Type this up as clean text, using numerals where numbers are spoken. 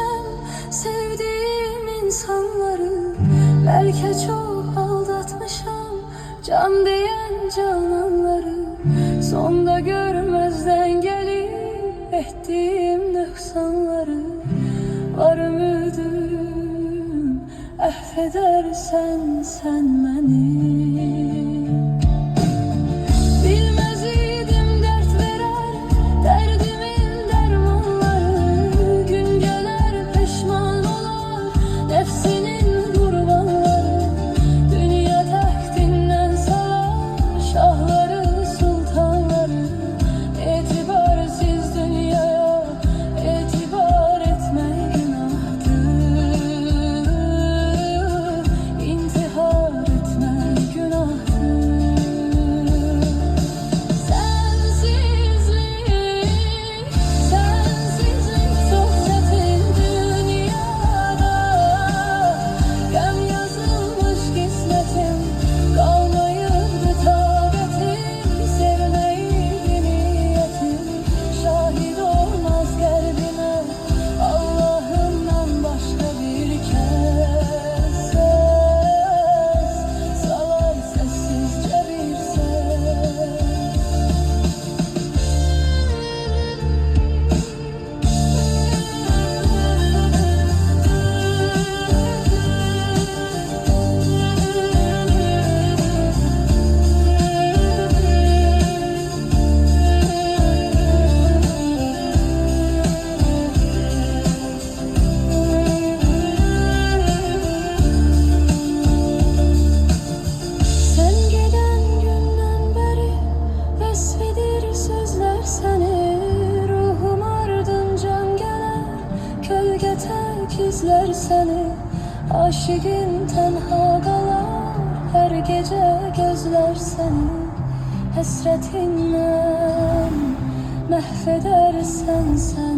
bilsem sevdiğim insanları, belki çok aldatmışam can diyen cananları. Sonda görmezden gelip ettiğim nöksanları, var ümidim affedersen sen beni. Bilmez idim dert veren derdimin dermanları, gün gelir pişman olar nefsinin kurbanları. Dünya tahtinden salar şahları sultanları, etibarsız dünyaya etibar etmek günahtır, intihar etmek günahtır. Sensizlik çok çetin dünyada, gam yazılmış kısmetim, kalmayıptı tağetim, sevmeydi niyetim, şahit olmaz kalbime Allah'ımdan başka bir kez. Ses salar sessizce bir ses. Sen gelen günden beri besvedir sözler seni, ruhum ardıncan gelir gölge tek izler seni. Aşıkın tenha kalar her gece gözler seni, hasretinden mahvedersen sen